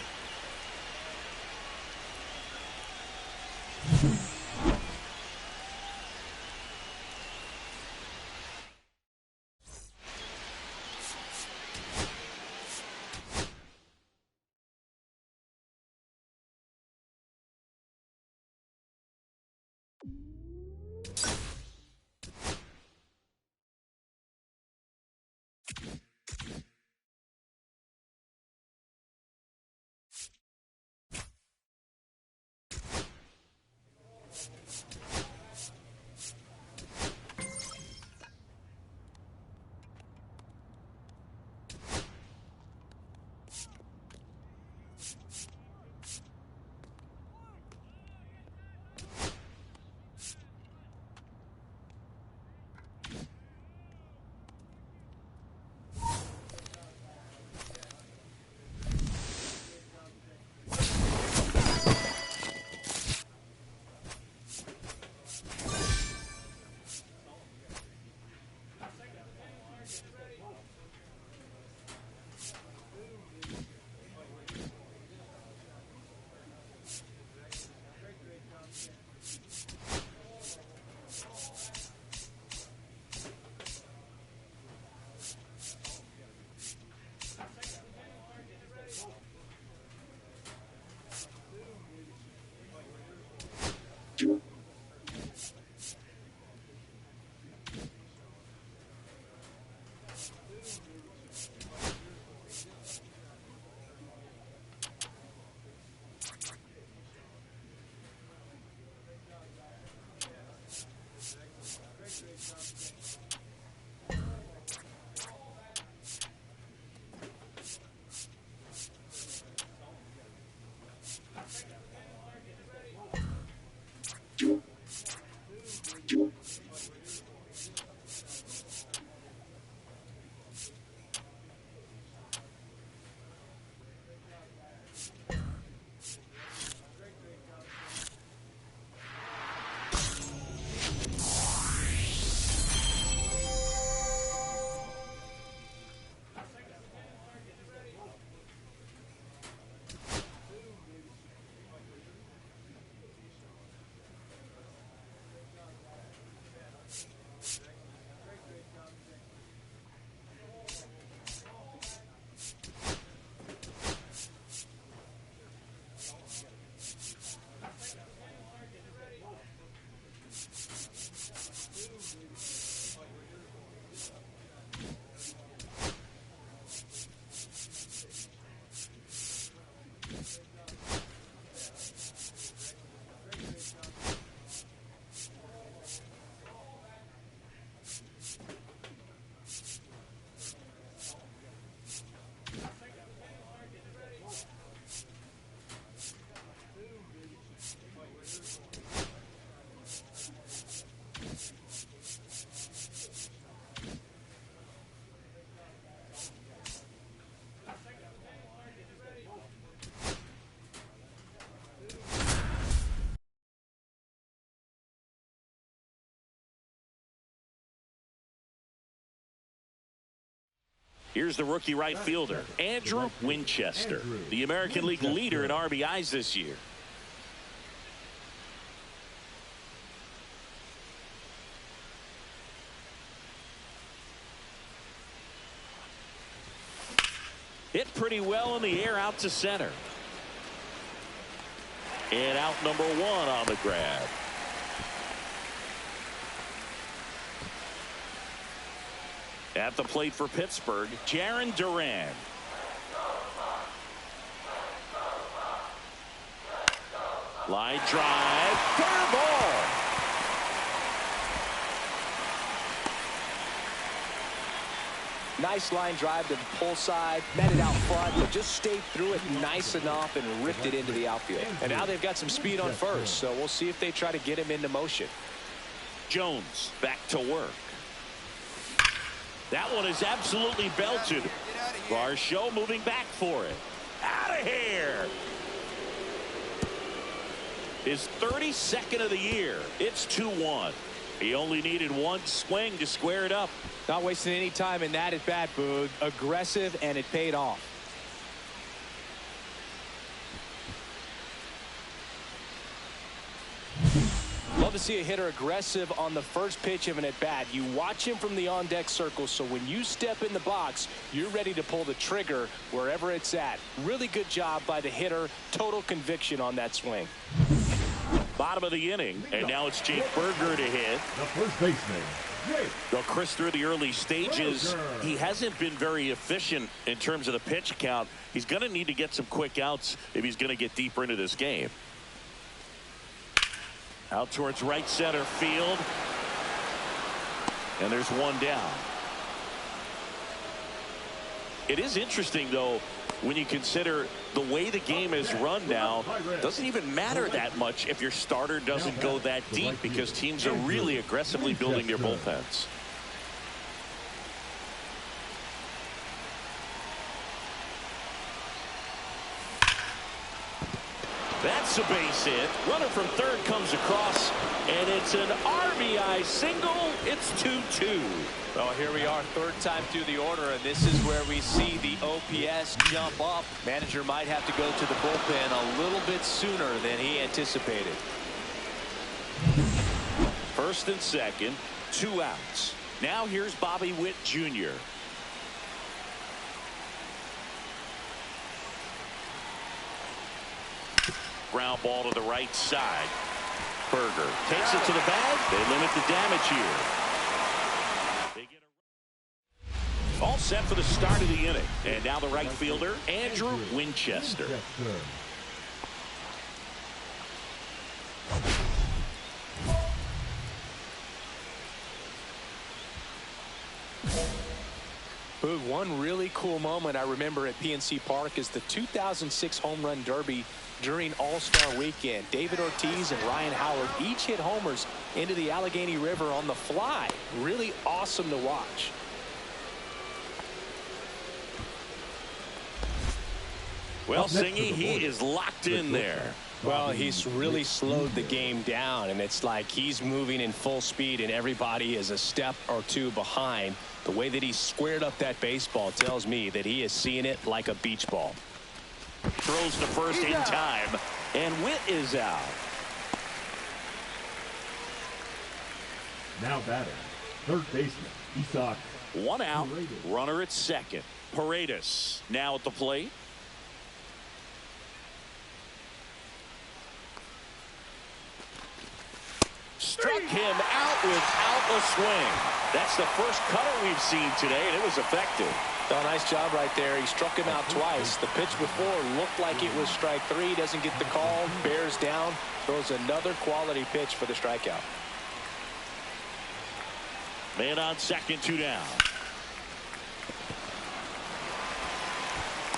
Here's the rookie right fielder, Andrew Winchester, the American League leader in RBIs this year. Hit pretty well in the air out to center. And out number 1 on the grab. At the plate for Pittsburgh, Jarren Duran. Line drive, fair ball. Nice line drive to the pull side, met it out front, but just stayed through it nice enough and ripped it into the outfield. And now they've got some speed on first, so we'll see if they try to get him into motion. Jones back to work. That one is absolutely belted. Varsho moving back for it. Out of here. His 32nd of the year. It's 2-1. He only needed one swing to square it up. Not wasting any time in that at bat, Boog. Aggressive, and it paid off. Love to see a hitter aggressive on the first pitch of an at-bat. You watch him from the on-deck circle, so when you step in the box, you're ready to pull the trigger wherever it's at. Really good job by the hitter. Total conviction on that swing. Bottom of the inning, and now it's Jake Burger to hit. The first baseman, Jake. Well, Chris, through the early stages, he hasn't been very efficient in terms of the pitch count. He's going to need to get some quick outs if he's going to get deeper into this game. Out towards right center field. And there's one down. It is interesting, though, when you consider the way the game is run now. Doesn't even matter that much if your starter doesn't go that deep, because teams are really aggressively building their bullpens. That's a base hit. Runner from third comes across, and it's an RBI single. It's 2-2. Well, here we are, third time through the order, and this is where we see the OPS jump up. Manager might have to go to the bullpen a little bit sooner than he anticipated. First and second, 2 outs. Now here's Bobby Witt Jr. Ground ball to the right side. Burger takes it to the bag. They limit the damage here. They get all set for the start of the inning. And now the right fielder, Andrew Winchester. One really cool moment I remember at PNC Park is the 2006 Home Run Derby during All-Star Weekend. David Ortiz and Ryan Howard each hit homers into the Allegheny River on the fly. Really awesome to watch. Well, Singy, he is locked in there. Well, he's really slowed the game down, and it's like he's moving in full speed and everybody is a step or two behind. The way that he squared up that baseball tells me that he is seeing it like a beach ball. Throws to first in time, and Witt is out. Now batting, third baseman, Isak. 1 out, runner at second. Paredes now at the plate. Struck him out without a swing. That's the first cutter we've seen today, and it was effective. Oh, nice job right there. He struck him out twice. The pitch before looked like it was strike 3. Doesn't get the call. Bears down. Throws another quality pitch for the strikeout. Man on second, 2 down.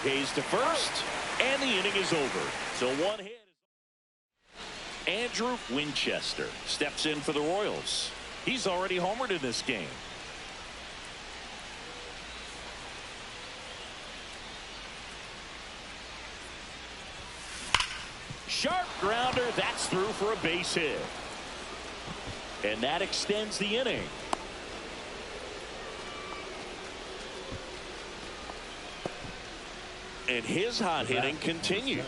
Hayes to first, and the inning is over. So 1 hit. Andrew Winchester steps in for the Royals. He's already homered in this game. Sharp grounder, that's through for a base hit. And that extends the inning. and his hot hitting continues.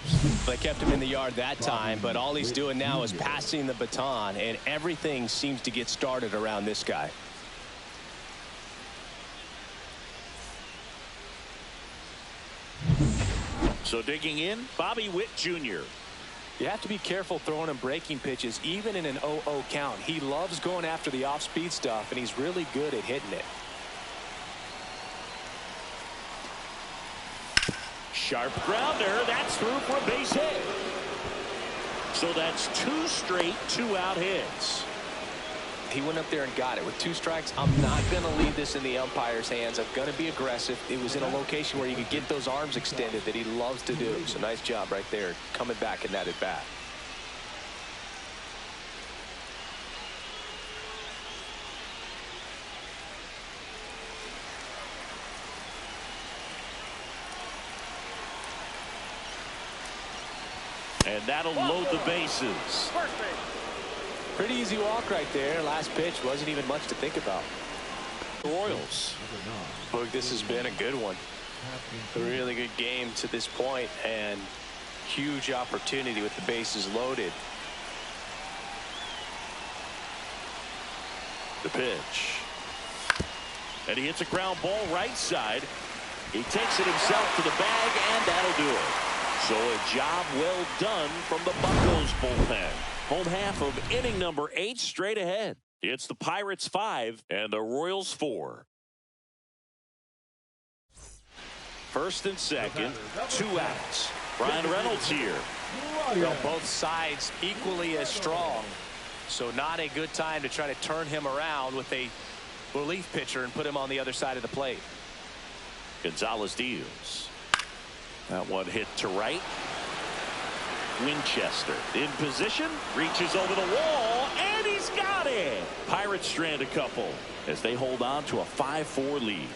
They kept him in the yard that time, but all he's doing now is passing the baton, and everything seems to get started around this guy. So digging in, Bobby Witt Jr. You have to be careful throwing him breaking pitches, even in an 0-0 count. He loves going after the off-speed stuff, and he's really good at hitting it. Sharp grounder. That's through for a base hit. So that's 2 straight 2-out hits. He went up there and got it with 2 strikes. I'm not going to leave this in the umpire's hands. I'm going to be aggressive. It was in a location where you could get those arms extended that he loves to do. So nice job right there, coming back in that at bat. And that'll load the bases. Pretty easy walk right there. Last pitch wasn't even much to think about. The Royals. Look, this has been a good one. A really good game to this point, and huge opportunity with the bases loaded. The pitch. And he hits a ground ball right side. He takes it himself to the bag, and that'll do it. So a job well done from the Buccos bullpen. Home half of inning number 8 straight ahead. It's the Pirates 5 and the Royals 4. First and second, 2 outs. Brian Reynolds here. Well, both sides equally as strong. So not a good time to try to turn him around with a relief pitcher and put him on the other side of the plate. Gonzalez deals. That one hit to right. Winchester in position, reaches over the wall, and he's got it. Pirates strand a couple as they hold on to a 5-4 lead.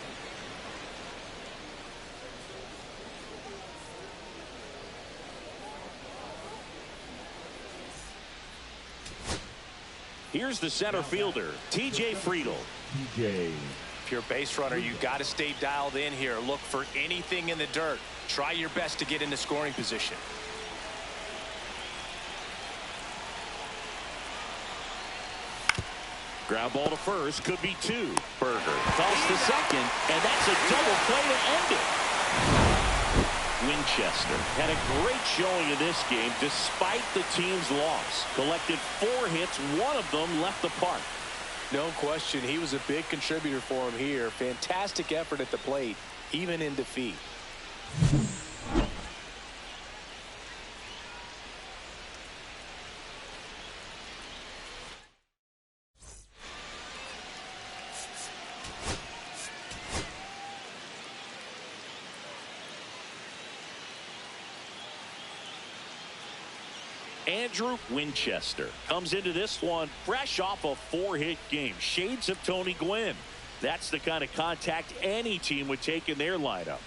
Here's the center fielder, T.J. Friedl. TJ. If you're a base runner, you got to stay dialed in here. Look for anything in the dirt. Try your best to get into scoring position. Ground ball to first, could be 2. Berger toss to second, and that's a double play to end it. Winchester had a great showing in this game despite the team's loss. Collected 4 hits, 1 of them left the park. No question, he was a big contributor for him here. Fantastic effort at the plate, even in defeat. Andrew Winchester comes into this one fresh off a 4-hit game. Shades of Tony Gwynn. That's the kind of contact any team would take in their lineup.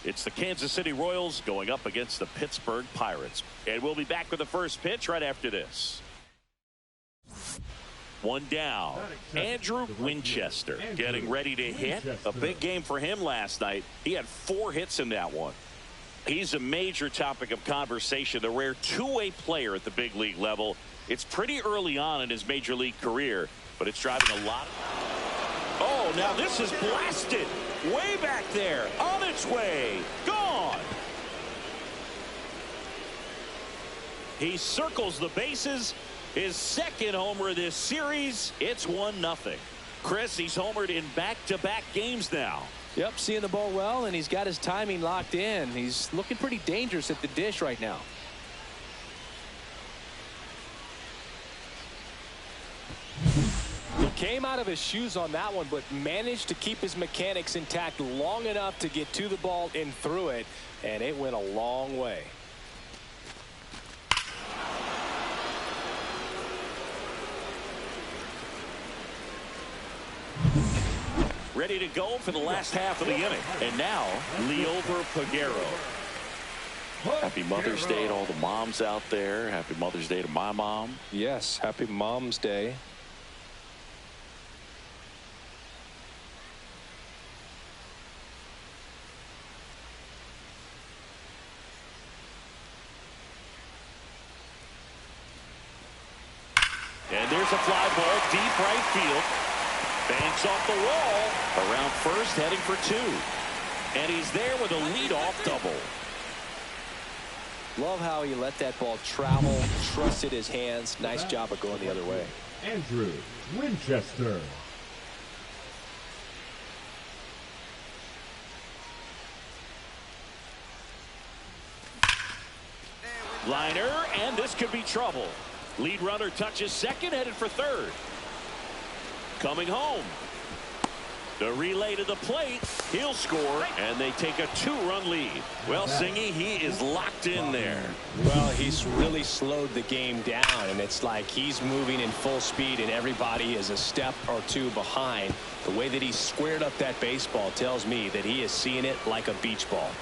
It's the Kansas City Royals going up against the Pittsburgh Pirates. And we'll be back with the first pitch right after this. 1 down. Andrew Winchester getting ready to hit. A big game for him last night. He had 4 hits in that one. He's a major topic of conversation, the rare two-way player at the big league level. It's pretty early on in his major league career, but it's driving a lot. Oh, now this is blasted. Way back there. On its way. Gone. He circles the bases. His second homer this series. It's 1-0. Chris, he's homered in back-to-back games now. Yep, seeing the ball well, and he's got his timing locked in. He's looking pretty dangerous at the dish right now. He came out of his shoes on that one, but managed to keep his mechanics intact long enough to get to the ball and through it, and it went a long way. Ready to go for the last half of the inning. And now, Liover Peguero. Happy Mother's Day to all the moms out there. Happy Mother's Day to my mom. Yes, happy Mom's Day. And there's a fly ball deep right field. Banks off the wall. Around first, heading for 2. And he's there with a leadoff double. Love how he let that ball travel, trusted his hands. Nice job of going the other way. Andrew Winchester. Liner, and this could be trouble. Lead runner touches second, headed for third. Coming home. The relay to the plate. He'll score, and they take a 2-run lead. Well, Singy, he is locked in there. Well, he's really slowed the game down, and it's like he's moving in full speed, and everybody is a step or 2 behind. The way that he squared up that baseball tells me that he is seeing it like a beach ball.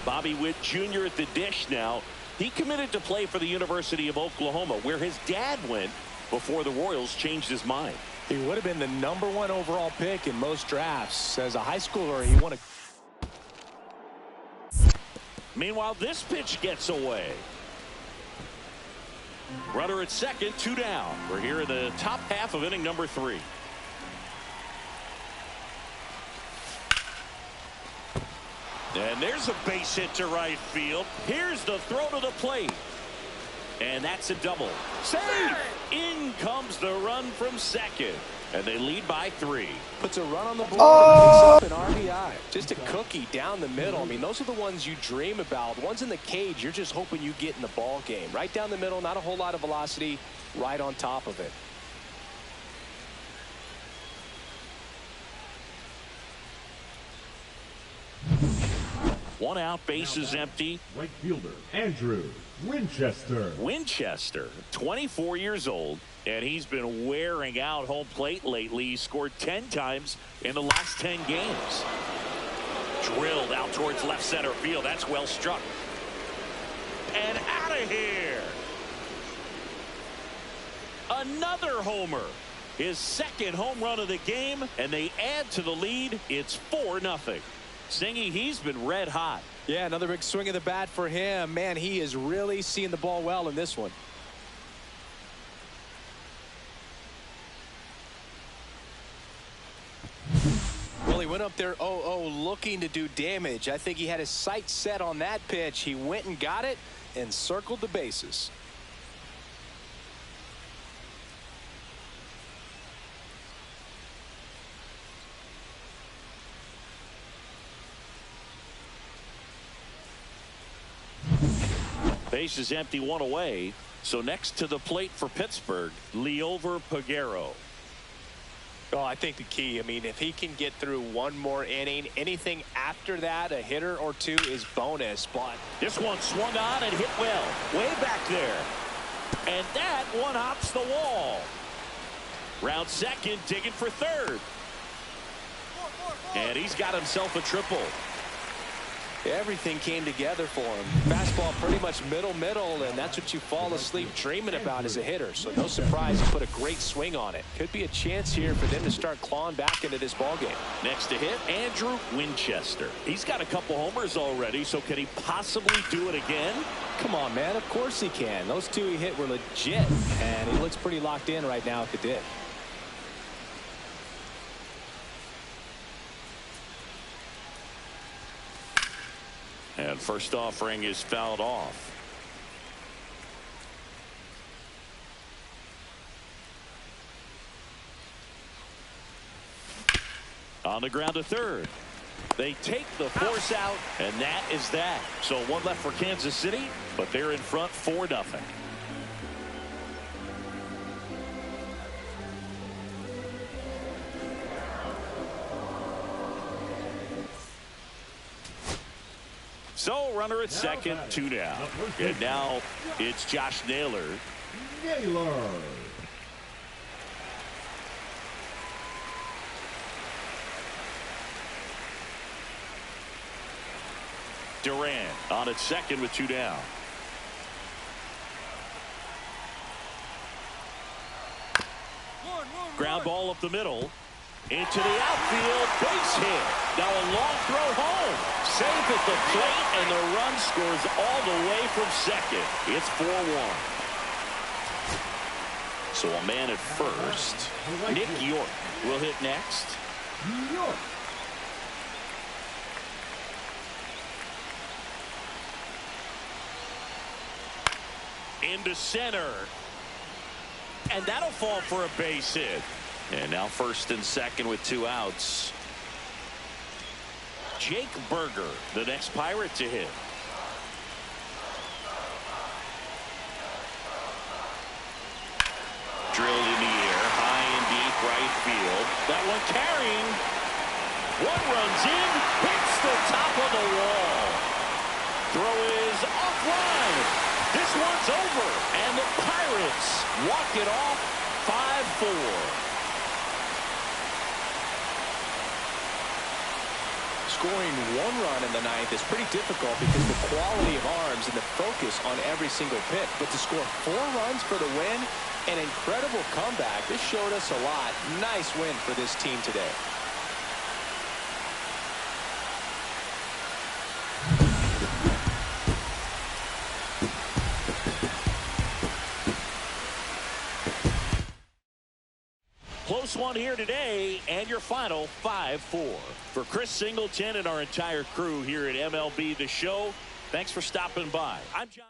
Bobby Witt Jr. at the dish now. He committed to play for the University of Oklahoma, where his dad went before the Royals changed his mind. He would have been the #1 overall pick in most drafts. As a high schooler, he won a... Meanwhile, this pitch gets away. Runner at second, 2 down. We're here in the top half of inning number 3. And there's a base hit to right field. Here's the throw to the plate. And that's a double. Save! In comes the run from second. And they lead by 3. Puts a run on the board and picks up an RBI. Just a cookie down the middle. I mean, those are the ones you dream about. The ones in the cage, you're just hoping you get in the ball game. Right down the middle, not a whole lot of velocity, right on top of it. One out, bases empty. Right fielder, Andrew Winchester. Winchester, 24 years old, and he's been wearing out home plate lately. He scored 10 times in the last 10 games. Drilled out towards left center field. That's well struck. And out of here. Another homer. His second home run of the game, and they add to the lead. It's 4-0. Singy, he's been red hot. Yeah, another big swing of the bat for him. Man, he is really seeing the ball well in this one. Well, he went up there 0-0 looking to do damage. I think he had his sights set on that pitch. He went and got it and circled the bases. Base is empty, 1 away. So next to the plate for Pittsburgh, Liover Peguero. Oh, I think the key, I mean, if he can get through one more inning, anything after that, a hitter or 2 is bonus. But this one swung on and hit well. Way back there. And that one hops the wall. Round second, digging for third. And he's got himself a triple. Everything came together for him. Fastball pretty much middle, and that's what you fall asleep dreaming about as a hitter. So no surprise he put a great swing on it. Could be a chance here for them to start clawing back into this ballgame. Next to hit, Andrew Winchester. He's got a couple homers already, so can he possibly do it again? Come on, man. Of course he can. Those 2 he hit were legit, and he looks pretty locked in right now at the dish. And first offering is fouled off. On the ground to third. They take the force out, and that is that. So 1 left for Kansas City, but they're in front 4-0. So runner at second, 2 down. And now it's Josh Naylor. Duran on at second with 2 down. Ground ball up the middle. Into the outfield, base hit. Now a long throw home. Safe at the plate, and the run scores all the way from second. It's 4-1. So a man at first. Nick York will hit next. New York. Into center. And that'll fall for a base hit. And now first and second with 2 outs. Jake Berger, the next Pirate to hit. Drilled in the air, high and deep right field. That one carrying. One runs in, hits the top of the wall. Throw is offline. This one's over, and the Pirates walk it off 5-4. Scoring 1 run in the 9th is pretty difficult because the quality of arms and the focus on every single pitch. But to score 4 runs for the win, an incredible comeback. This showed us a lot. Nice win for this team today. Close one here today, and your final 5-4. For Chris Singleton and our entire crew here at MLB The Show, thanks for stopping by. I'm John.